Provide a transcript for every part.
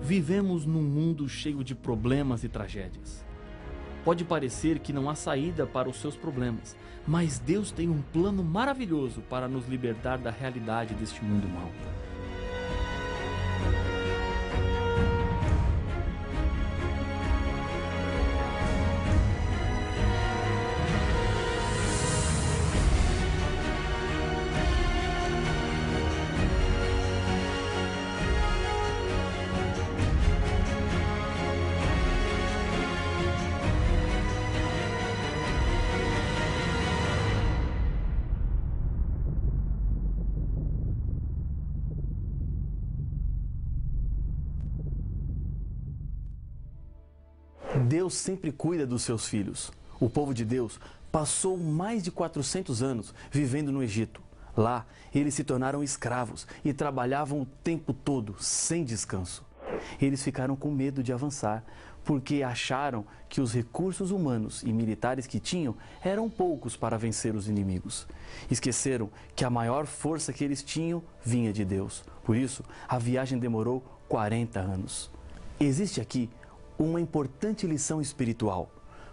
Vivemos num mundo cheio de problemas e tragédias. Pode parecer que não há saída para os seus problemas, mas Deus tem um plano maravilhoso para nos libertar da realidade deste mundo mau. Deus sempre cuida dos seus filhos. O povo de Deus passou mais de 400 anos vivendo no Egito. Lá, eles se tornaram escravos e trabalhavam o tempo todo, sem descanso. Eles ficaram com medo de avançar, porque acharam que os recursos humanos e militares que tinham eram poucos para vencer os inimigos. Esqueceram que a maior força que eles tinham vinha de Deus. Por isso, a viagem demorou 40 anos. Existe aqui uma importante lição espiritual.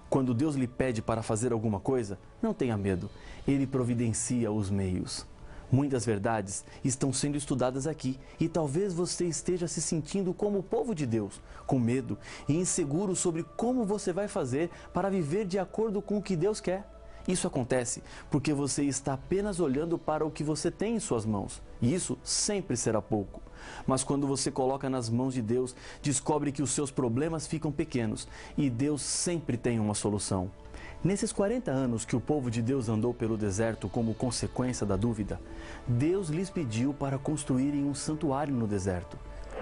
Quando Deus lhe pede para fazer alguma coisa, não tenha medo. Ele providencia os meios. Muitas verdades estão sendo estudadas aqui e talvez você esteja se sentindo como o povo de Deus, com medo e inseguro sobre como você vai fazer para viver de acordo com o que Deus quer. Isso acontece porque você está apenas olhando para o que você tem em suas mãos, e isso sempre será pouco. Mas quando você coloca nas mãos de Deus, descobre que os seus problemas ficam pequenos e Deus sempre tem uma solução. Nesses 40 anos que o povo de Deus andou pelo deserto como consequência da dúvida, Deus lhes pediu para construírem um santuário no deserto.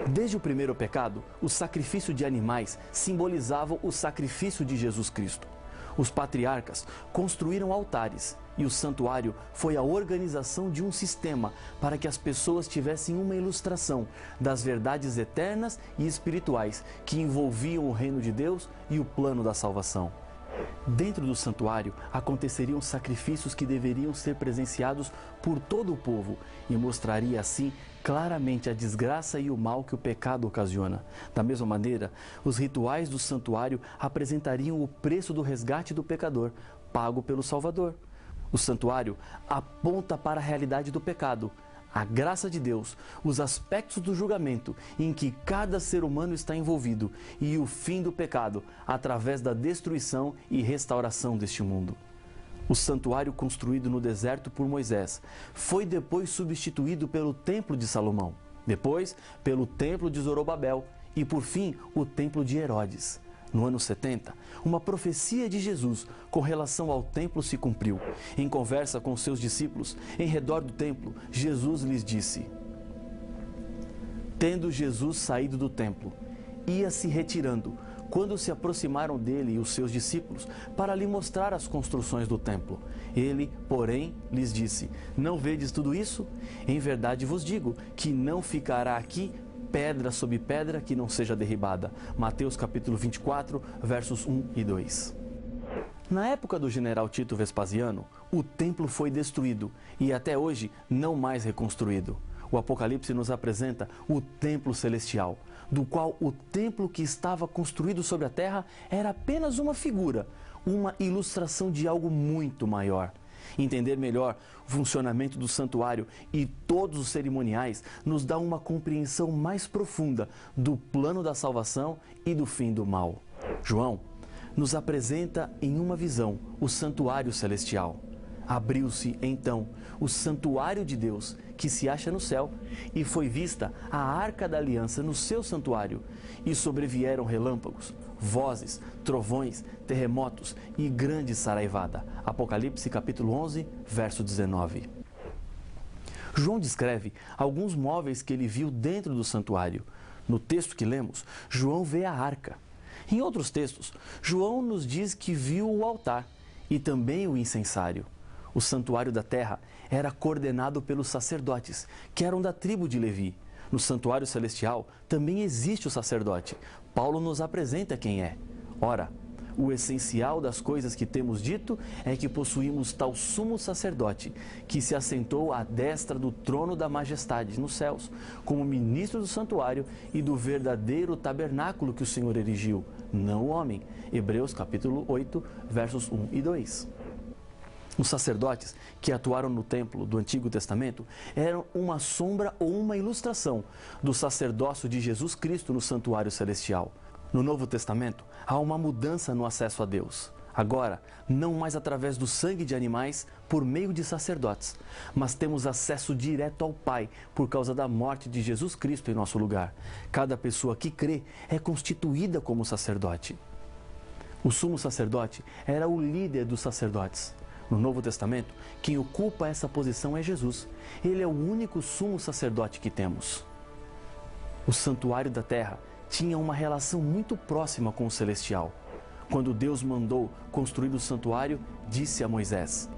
Desde o primeiro pecado, o sacrifício de animais simbolizava o sacrifício de Jesus Cristo. Os patriarcas construíram altares e o santuário foi a organização de um sistema para que as pessoas tivessem uma ilustração das verdades eternas e espirituais que envolviam o reino de Deus e o plano da salvação. Dentro do santuário aconteceriam sacrifícios que deveriam ser presenciados por todo o povo e mostraria assim claramente a desgraça e o mal que o pecado ocasiona. Da mesma maneira, os rituais do santuário apresentariam o preço do resgate do pecador, pago pelo Salvador. O santuário aponta para a realidade do pecado, a graça de Deus, os aspectos do julgamento em que cada ser humano está envolvido e o fim do pecado através da destruição e restauração deste mundo. O santuário construído no deserto por Moisés foi depois substituído pelo Templo de Salomão, depois pelo Templo de Zorobabel e por fim o Templo de Herodes. No ano 70, uma profecia de Jesus com relação ao templo se cumpriu. Em conversa com seus discípulos, em redor do templo, Jesus lhes disse: Tendo Jesus saído do templo, ia se retirando, quando se aproximaram dele e os seus discípulos para lhe mostrar as construções do templo. Ele, porém, lhes disse: Não vedes tudo isso? Em verdade vos digo que não ficará aqui pedra sobre pedra que não seja derribada. Mateus capítulo 24, versos 1 e 2. Na época do general Tito Vespasiano, o templo foi destruído e até hoje não mais reconstruído. O Apocalipse nos apresenta o templo celestial, do qual o templo que estava construído sobre a terra era apenas uma figura, uma ilustração de algo muito maior. Entender melhor o funcionamento do santuário e todos os cerimoniais nos dá uma compreensão mais profunda do plano da salvação e do fim do mal. João nos apresenta em uma visão o santuário celestial. Abriu-se, então, o santuário de Deus, que se acha no céu, e foi vista a arca da aliança no seu santuário, e sobrevieram relâmpagos, vozes, trovões, terremotos e grande saraivada. Apocalipse capítulo 11, verso 19. João descreve alguns móveis que ele viu dentro do santuário. No texto que lemos, João vê a arca. Em outros textos, João nos diz que viu o altar e também o incensário. O santuário da terra era coordenado pelos sacerdotes, que eram da tribo de Levi. No santuário celestial também existe o sacerdote. Paulo nos apresenta quem é. Ora, O essencial das coisas que temos dito é que possuímos tal sumo sacerdote, que se assentou à destra do trono da majestade nos céus, como ministro do santuário e do verdadeiro tabernáculo que o Senhor erigiu, não o homem. Hebreus capítulo 8, versos 1 e 2. Os sacerdotes que atuaram no templo do Antigo Testamento eram uma sombra ou uma ilustração do sacerdócio de Jesus Cristo no santuário celestial. No Novo Testamento, há uma mudança no acesso a Deus. Agora, não mais através do sangue de animais por meio de sacerdotes, mas temos acesso direto ao Pai por causa da morte de Jesus Cristo em nosso lugar. Cada pessoa que crê é constituída como sacerdote. O sumo sacerdote era o líder dos sacerdotes. No Novo Testamento, quem ocupa essa posição é Jesus. Ele é o único sumo sacerdote que temos. O santuário da terra tinha uma relação muito próxima com o celestial. Quando Deus mandou construir o santuário, disse a Moisés: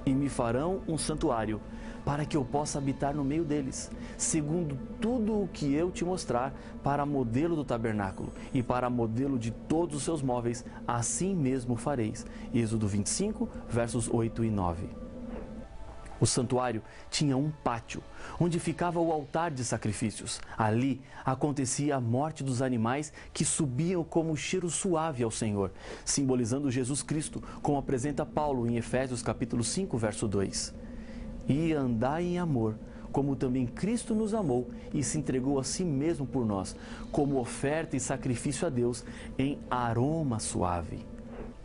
"E me farão um santuário, para que eu possa habitar no meio deles, segundo tudo o que eu te mostrar, para modelo do tabernáculo e para modelo de todos os seus móveis, assim mesmo fareis." Êxodo 25, versos 8 e 9. O santuário tinha um pátio, onde ficava o altar de sacrifícios. Ali acontecia a morte dos animais que subiam como cheiro suave ao Senhor, simbolizando Jesus Cristo, como apresenta Paulo em Efésios capítulo 5, verso 2. "E andai em amor, como também Cristo nos amou e se entregou a si mesmo por nós, como oferta e sacrifício a Deus em aroma suave."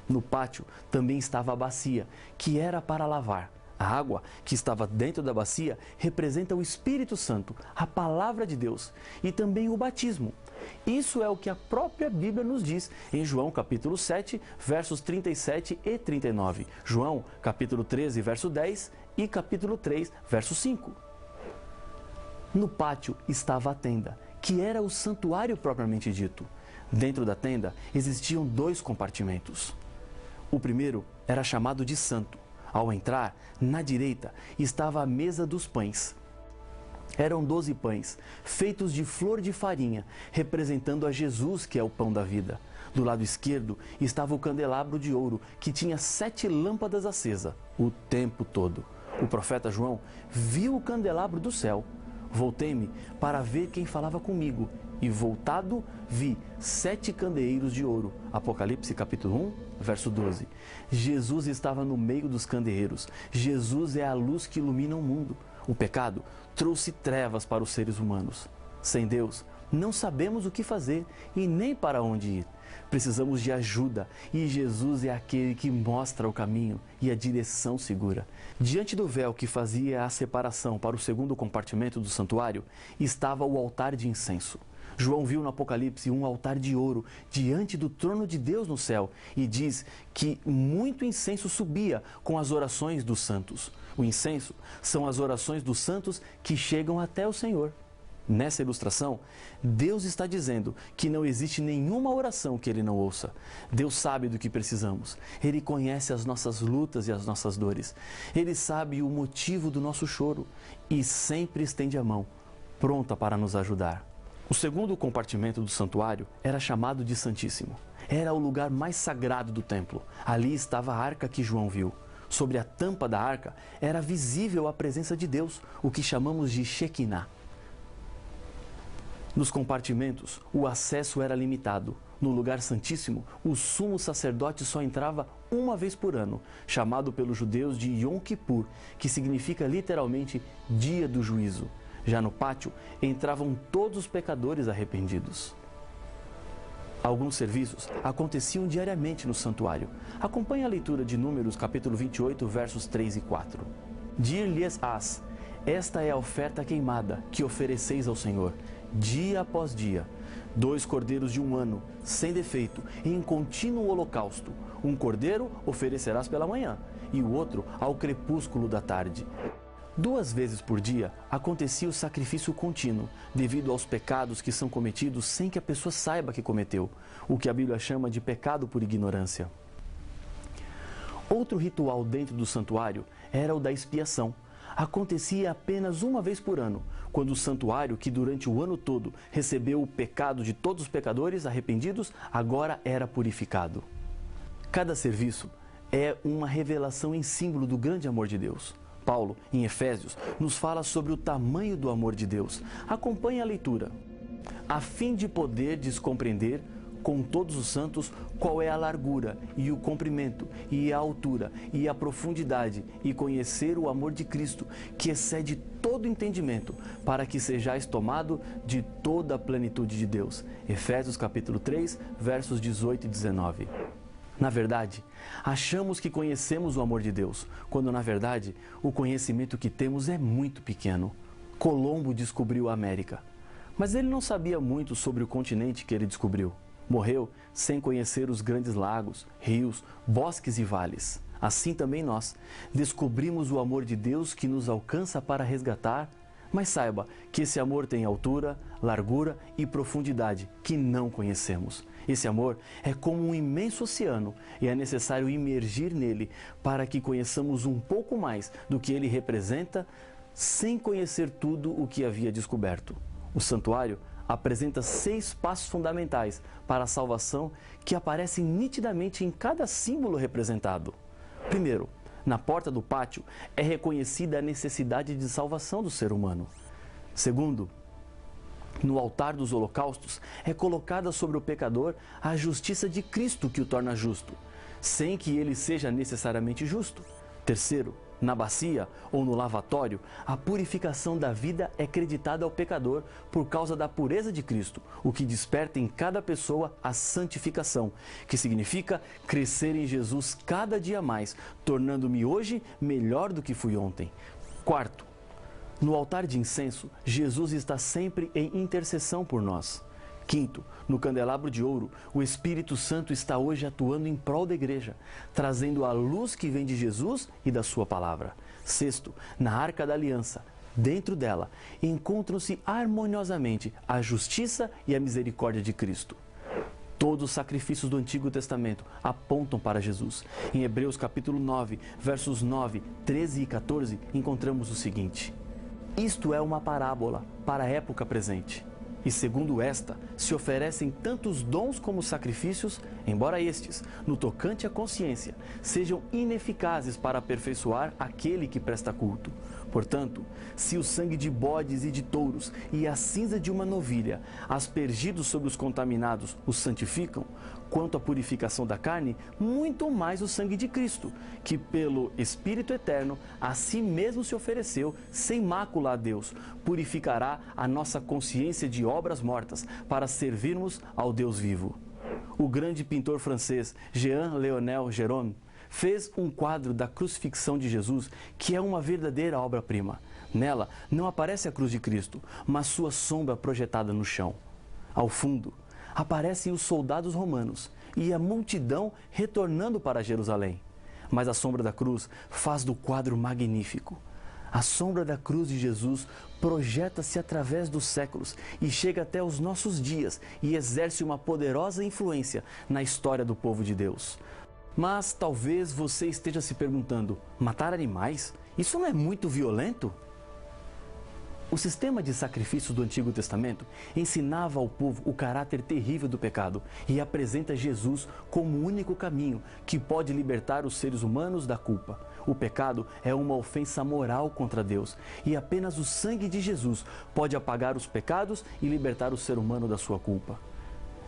No pátio também estava a bacia, que era para lavar. A água que estava dentro da bacia representa o Espírito Santo, a palavra de Deus, e também o batismo. Isso é o que a própria Bíblia nos diz em João capítulo 7, versos 37 e 39. João capítulo 13, verso 10 e capítulo 3, verso 5. No pátio estava a tenda, que era o santuário propriamente dito. Dentro da tenda existiam 2 compartimentos. O primeiro era chamado de santo. Ao entrar, na direita, estava a mesa dos pães. Eram 12 pães, feitos de flor de farinha, representando a Jesus, que é o pão da vida. Do lado esquerdo estava o candelabro de ouro, que tinha 7 lâmpadas acesas, o tempo todo. O profeta João viu o candelabro do céu. Voltei-me para ver quem falava comigo, e voltado vi 7 candeeiros de ouro. Apocalipse capítulo 1, verso 12. Jesus estava no meio dos candeeiros. Jesus é a luz que ilumina o mundo. O pecado trouxe trevas para os seres humanos. Sem Deus, não sabemos o que fazer e nem para onde ir. Precisamos de ajuda e Jesus é aquele que mostra o caminho e a direção segura. Diante do véu que fazia a separação para o segundo compartimento do santuário, estava o altar de incenso. João viu no Apocalipse um altar de ouro diante do trono de Deus no céu e diz que muito incenso subia com as orações dos santos. O incenso são as orações dos santos que chegam até o Senhor. Nessa ilustração, Deus está dizendo que não existe nenhuma oração que Ele não ouça. Deus sabe do que precisamos. Ele conhece as nossas lutas e as nossas dores. Ele sabe o motivo do nosso choro e sempre estende a mão, pronta para nos ajudar. O segundo compartimento do santuário era chamado de Santíssimo. Era o lugar mais sagrado do templo. Ali estava a arca que João viu. Sobre a tampa da arca era visível a presença de Deus, o que chamamos de Shekinah. Nos compartimentos, o acesso era limitado. No lugar santíssimo, o sumo sacerdote só entrava uma vez por ano, chamado pelos judeus de Yom Kippur, que significa literalmente Dia do Juízo. Já no pátio, entravam todos os pecadores arrependidos. Alguns serviços aconteciam diariamente no santuário. Acompanhe a leitura de Números, capítulo 28, versos 3 e 4. Dir-lhes-ás: esta é a oferta queimada que ofereceis ao Senhor, dia após dia. 2 cordeiros de 1 ano, sem defeito, em contínuo holocausto. 1 cordeiro oferecerás pela manhã, e o outro ao crepúsculo da tarde. 2 vezes por dia acontecia o sacrifício contínuo, devido aos pecados que são cometidos sem que a pessoa saiba que cometeu, o que a Bíblia chama de pecado por ignorância. Outro ritual dentro do santuário era o da expiação. Acontecia apenas uma vez por ano, quando o santuário, que durante o ano todo recebeu o pecado de todos os pecadores arrependidos, agora era purificado. Cada serviço é uma revelação em símbolo do grande amor de Deus. Paulo, em Efésios, nos fala sobre o tamanho do amor de Deus. Acompanhe a leitura. A fim de poderdes compreender com todos os santos qual é a largura e o comprimento e a altura e a profundidade, e conhecer o amor de Cristo, que excede todo entendimento, para que sejais tomado de toda a plenitude de Deus. Efésios capítulo 3, versos 18 e 19. Na verdade, achamos que conhecemos o amor de Deus, quando na verdade o conhecimento que temos é muito pequeno. Colombo descobriu a América, mas ele não sabia muito sobre o continente que ele descobriu. Morreu sem conhecer os grandes lagos, rios, bosques e vales. Assim também nós descobrimos o amor de Deus que nos alcança para resgatar, mas saiba que esse amor tem altura, largura e profundidade que não conhecemos. Esse amor é como um imenso oceano e é necessário imergir nele para que conheçamos um pouco mais do que ele representa, sem conhecer tudo o que havia descoberto. O santuário apresenta 6 passos fundamentais para a salvação que aparecem nitidamente em cada símbolo representado. Primeiro, na porta do pátio é reconhecida a necessidade de salvação do ser humano. Segundo, no altar dos holocaustos é colocada sobre o pecador a justiça de Cristo que o torna justo, sem que ele seja necessariamente justo. Terceiro, na bacia ou no lavatório, a purificação da vida é creditada ao pecador por causa da pureza de Cristo, o que desperta em cada pessoa a santificação, que significa crescer em Jesus cada dia mais, tornando-me hoje melhor do que fui ontem. Quarto, no altar de incenso, Jesus está sempre em intercessão por nós. Quinto, no candelabro de ouro, o Espírito Santo está hoje atuando em prol da igreja, trazendo a luz que vem de Jesus e da sua palavra. Sexto, na Arca da Aliança, dentro dela, encontram-se harmoniosamente a justiça e a misericórdia de Cristo. Todos os sacrifícios do Antigo Testamento apontam para Jesus. Em Hebreus capítulo 9, versos 9, 13 e 14, encontramos o seguinte: isto é uma parábola para a época presente. E segundo esta, se oferecem tantos dons como sacrifícios, embora estes, no tocante à consciência, sejam ineficazes para aperfeiçoar aquele que presta culto. Portanto, se o sangue de bodes e de touros e a cinza de uma novilha, aspergidos sobre os contaminados, os santificam, quanto à purificação da carne, muito mais o sangue de Cristo, que pelo Espírito Eterno a si mesmo se ofereceu sem mácula a Deus, purificará a nossa consciência de obras mortas para servirmos ao Deus vivo. O grande pintor francês Jean-Léonel Gérôme fez um quadro da crucifixão de Jesus que é uma verdadeira obra-prima. Nela não aparece a cruz de Cristo, mas sua sombra projetada no chão. Ao fundo, aparecem os soldados romanos e a multidão retornando para Jerusalém. Mas a sombra da cruz faz do quadro magnífico. A sombra da cruz de Jesus projeta-se através dos séculos e chega até os nossos dias e exerce uma poderosa influência na história do povo de Deus. Mas talvez você esteja se perguntando: matar animais? Isso não é muito violento? O sistema de sacrifícios do Antigo Testamento ensinava ao povo o caráter terrível do pecado e apresenta Jesus como o único caminho que pode libertar os seres humanos da culpa. O pecado é uma ofensa moral contra Deus e apenas o sangue de Jesus pode apagar os pecados e libertar o ser humano da sua culpa.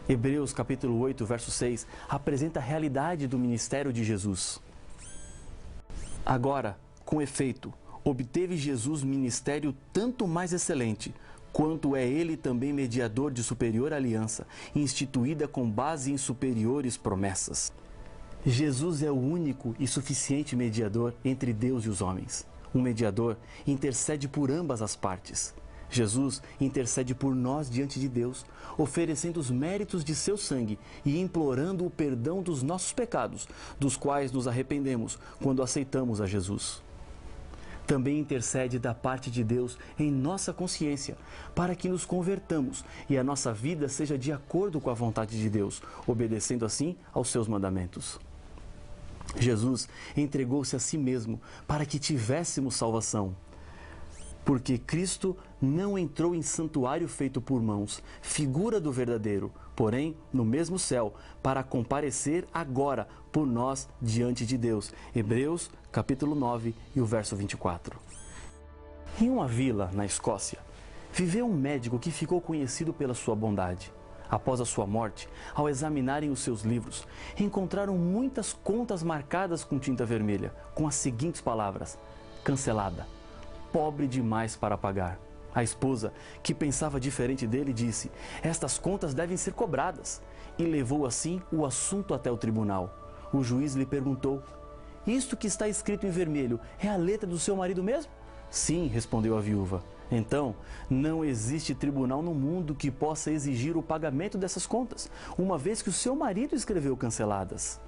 Hebreus capítulo 8, verso 6, apresenta a realidade do ministério de Jesus. Agora, com efeito, obteve Jesus ministério tanto mais excelente, quanto é ele também mediador de superior aliança, instituída com base em superiores promessas. Jesus é o único e suficiente mediador entre Deus e os homens. Um mediador intercede por ambas as partes. Jesus intercede por nós diante de Deus, oferecendo os méritos de seu sangue e implorando o perdão dos nossos pecados, dos quais nos arrependemos quando aceitamos a Jesus. Também intercede da parte de Deus em nossa consciência, para que nos convertamos e a nossa vida seja de acordo com a vontade de Deus, obedecendo assim aos seus mandamentos. Jesus entregou-se a si mesmo para que tivéssemos salvação. Porque Cristo não entrou em santuário feito por mãos, figura do verdadeiro, porém no mesmo céu, para comparecer agora por nós diante de Deus. Hebreus, capítulo 9 e o verso 24. Em uma vila na Escócia, viveu um médico que ficou conhecido pela sua bondade. Após a sua morte, ao examinarem os seus livros, encontraram muitas contas marcadas com tinta vermelha, com as seguintes palavras: cancelada, pobre demais para pagar. A esposa, que pensava diferente dele, disse: estas contas devem ser cobradas, e levou assim o assunto até o tribunal. O juiz lhe perguntou: isto que está escrito em vermelho é a letra do seu marido mesmo? Sim, respondeu a viúva. Então, não existe tribunal no mundo que possa exigir o pagamento dessas contas, uma vez que o seu marido escreveu canceladas.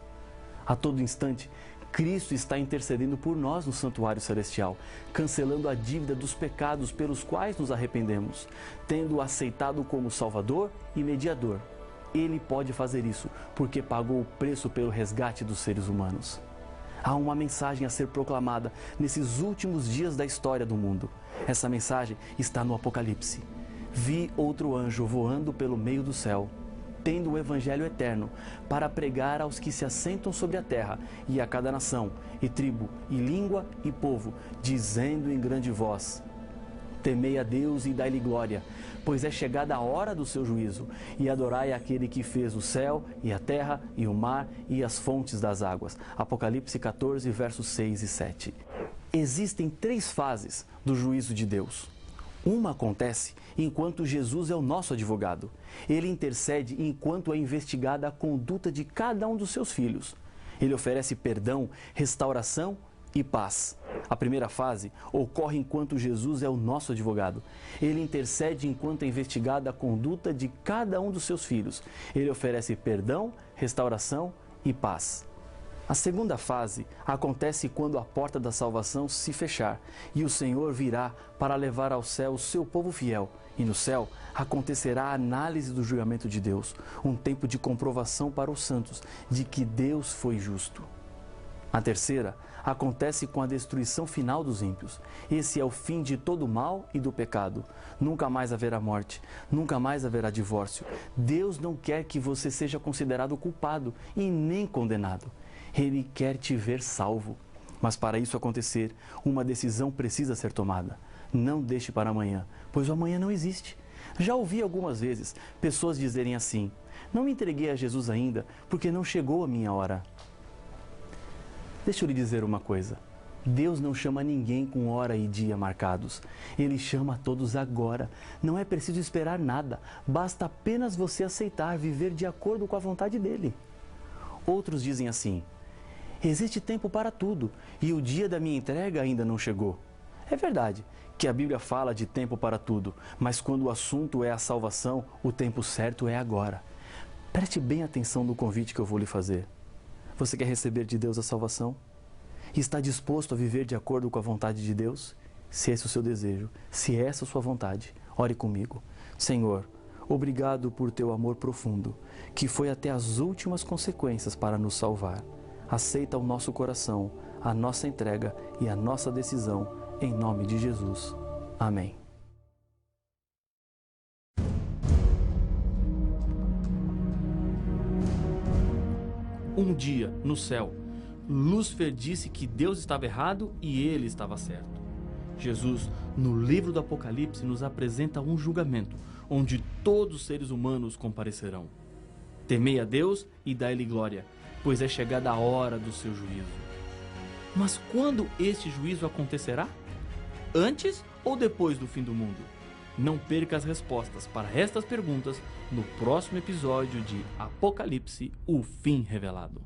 A todo instante, Cristo está intercedendo por nós no santuário celestial, cancelando a dívida dos pecados pelos quais nos arrependemos, tendo-o aceitado como Salvador e mediador. Ele pode fazer isso porque pagou o preço pelo resgate dos seres humanos. Há uma mensagem a ser proclamada nesses últimos dias da história do mundo. Essa mensagem está no Apocalipse. Vi outro anjo voando pelo meio do céu, tendo o evangelho eterno, para pregar aos que se assentam sobre a terra, e a cada nação, e tribo, e língua, e povo, dizendo em grande voz: temei a Deus e dai-lhe glória, pois é chegada a hora do seu juízo, e adorai aquele que fez o céu, e a terra, e o mar, e as fontes das águas. Apocalipse 14, versos 6 e 7. Existem 3 fases do juízo de Deus. Uma acontece enquanto Jesus é o nosso advogado. Ele intercede enquanto é investigada a conduta de cada um dos seus filhos. Ele oferece perdão, restauração e paz. A primeira fase ocorre enquanto Jesus é o nosso advogado. Ele intercede enquanto é investigada a conduta de cada um dos seus filhos. Ele oferece perdão, restauração e paz. A segunda fase acontece quando a porta da salvação se fechar e o Senhor virá para levar ao céu o seu povo fiel. E no céu acontecerá a análise do julgamento de Deus, um tempo de comprovação para os santos de que Deus foi justo. A terceira acontece com a destruição final dos ímpios. Esse é o fim de todo o mal e do pecado. Nunca mais haverá morte, nunca mais haverá divórcio. Deus não quer que você seja considerado culpado e nem condenado. Ele quer te ver salvo. Mas para isso acontecer, uma decisão precisa ser tomada. Não deixe para amanhã, pois o amanhã não existe. Já ouvi algumas vezes pessoas dizerem assim: não me entreguei a Jesus ainda, porque não chegou a minha hora. Deixa eu lhe dizer uma coisa. Deus não chama ninguém com hora e dia marcados. Ele chama a todos agora. Não é preciso esperar nada. Basta apenas você aceitar viver de acordo com a vontade dele. Outros dizem assim: existe tempo para tudo e o dia da minha entrega ainda não chegou. É verdade que a Bíblia fala de tempo para tudo, mas quando o assunto é a salvação, o tempo certo é agora. Preste bem atenção no convite que eu vou lhe fazer. Você quer receber de Deus a salvação? Está disposto a viver de acordo com a vontade de Deus? Se esse é o seu desejo, se essa é a sua vontade, ore comigo. Senhor, obrigado por teu amor profundo, que foi até as últimas consequências para nos salvar. Aceita o nosso coração, a nossa entrega e a nossa decisão, em nome de Jesus. Amém. Um dia, no céu, Lúcifer disse que Deus estava errado e ele estava certo. Jesus, no livro do Apocalipse, nos apresenta um julgamento, onde todos os seres humanos comparecerão. Temei a Deus e dai-lhe glória, pois é chegada a hora do seu juízo. Mas quando este juízo acontecerá? Antes ou depois do fim do mundo? Não perca as respostas para estas perguntas no próximo episódio de Apocalipse, o fim revelado.